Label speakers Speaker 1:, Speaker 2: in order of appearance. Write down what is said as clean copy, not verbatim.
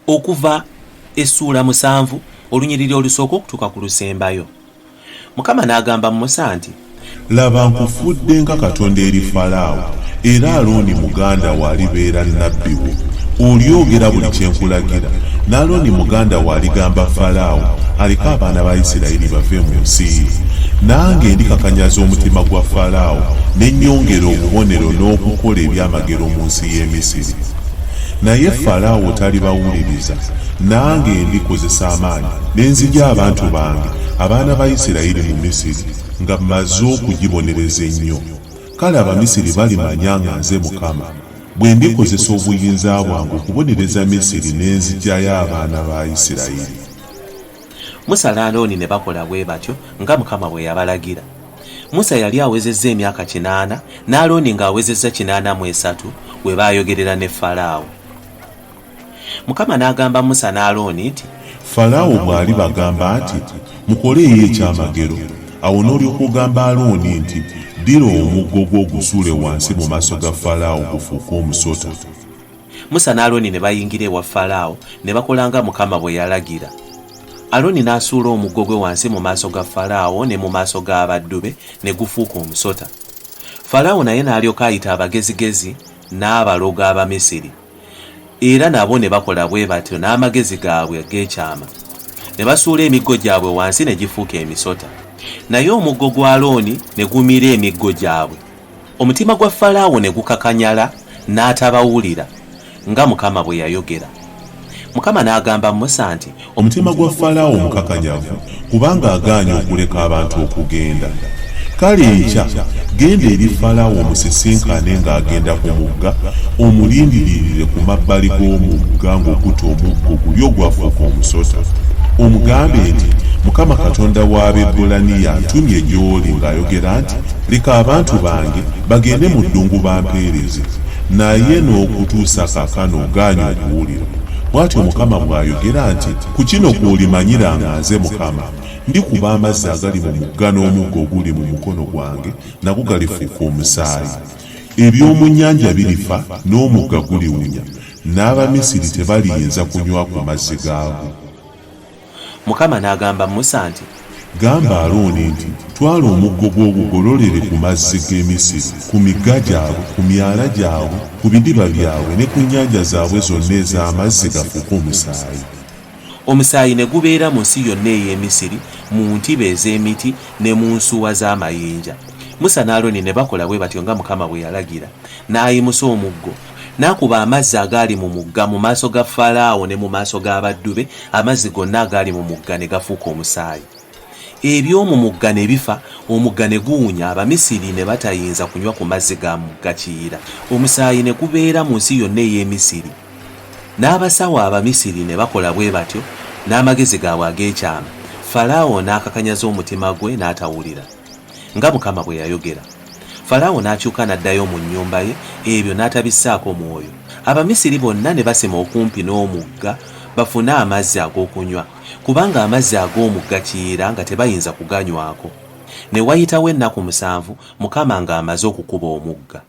Speaker 1: Okuva essuula 7 olunyiriri olusooka okutuuka ku lusembayo. Mukama n'agamba Musa nti,
Speaker 2: laba nkufudde nga Katonda eri Falaawo, era Alooni muganda wo alibeera nnabbi wo. Olyogera buli kye nkulagira, ne Alooni muganda wo aligamba Falaawo aleke abaana ba Isirayiri bave mu nsi ye. Nange ndikakanyaza omutima gwa Falaawo ne nnyongera obubonero n'okukola ebyamagero mu nsi y'e Misiri. Naye Falaawo talibawuliriza. Nange ndikozesa amaanyi ne nzigya abantu bange abaana ba Isirayiri mu Misiri nga mmaze okugibonereza ennyo. Kale Abamisiri balimanya nga nze Mukama bwe ndikozesa obuyinza bwange okubonereza Misiri ne nzigyayo abaana ba Isirayiri.
Speaker 1: Musa ne Alooni ne bakola bwe batyo nga Mukama bwe yabalagira. Musa yali awezezza emyaka 80 ne Alooni ng'awezezza 83 bwe baayogerera ne Falaawo. Mukama n'agamba Musa ne Alooni nti,
Speaker 2: Falaawo bw'ali bagamba nti mukoleeyo ekyamagero, awo n'olyoka ogamba Alooni nti ddira omuggo gwo ogusuule wansi mu maaso ga Falaawo gufuuke omusota.
Speaker 1: Musa ne Alooni ne bayingira ewa Falaawo ne bakola nga Mukama bwe yalagira. Alooni n'asuula omuggo gwe wansi mu maaso ga Falaawo ne mu maaso g'abaddu be ne gufuuka omusota. Falaawo naye n'alyoka ayita abagezigezi n'abalogo Abamisiri, era nabo ne bakola bwe batyo n'amagezi gaabwe ag'ekyama. Ne basuula emiggo gyabwe wansi ne gifuuka emisota. Naye omuggo gwa Alooni ne gumira emiggo gyabwe. Omutima gwa Falaawo ne gukakanyala n'atabawulira nga Mukama bwe yayogera. Mukama n'agamba Musa nti,
Speaker 2: omutima gwa Falaawo mukakanyavu kubanga agaanye okuleka abantu okugenda. Kale enkya genda eri Falaawo omusisinkane ng'agenda ku mugga, omulindiririre ku mabbali g'omugga ng'okuta omuggo guli ogwafuuka omusota. Omugambe nti, Mukama Katonda w'Abaebbulaniya antumye gy'oli ng'ayogera nti, leka abantu bange bagende mu ddungu bampeereze. Naye n'okutuusa kaakano ogaanye okuwulira. Bw'atyo Mukama bw'ayogera nti, ku kino kw'olimanyira nga nze Mukama, ndikuba amazzi agali mu mugga n'omuggo oguli mu mukono gwange nagwo galifuuka omusaayi. Eby'omu nnyanja birifa n'omugga guliwunya, n'Abamisiri tebaliyinza kunywa ku mazzi gaagwo.
Speaker 1: Mukama n'agamba Musa nti,
Speaker 2: gamba Alooni nti, twala omuggo gw'ogugololere ku mazzi g'e Misiri, ku migga gyabwe, ku myala gyabwe, ku bidiba byabwe ne ku nnyanja zaabwe zonna ez'amazzi gafuuka omusaayi.
Speaker 1: Omusaayi ne gubeera mu nsi yonna ey'e Misiri, mu ntiba ez'emiti ne mu nsuwa z'amayinja. Musa ne Alooni ne bakola bwe batyo nga Mukama bwe yalagira. N'ayimusa omuggo, n'akuba amazzi agaali mu mugga mu maaso ga Falaawo ne mu maaso g'abaddu be, amazzi gonna agaali mu mugga ne gafuuka omusaayi. Eby'omu mugga ne bifa, omugga ne guwunya, Abamisiri ne batayinza kunywa ku mazzi ga mugga Kiyira. Omusaayi ne gubeera mu nsi yonna ey'e Misiri. N'abasawo Abamisiri ne bakola bwe batyo n'amagezi gaabwe ag'ekyama. Falaawo n'akakanyaza omutima gwe n'atawulira nga Mukama bwe yayogera. Falaawo n'akyuka n'addayo mu nnyumba ye, ebyo n'atabissaako mwoyo. Abamisiri bonna ne basema okumpi n'omugga bafune amazzi ag'okunywa, kubanga amazzi ag'omugga Kiyira nga tebayinza kuganywako. Ne wayitawo ennaku 7 Mukama ng'amaze okukuba omugga.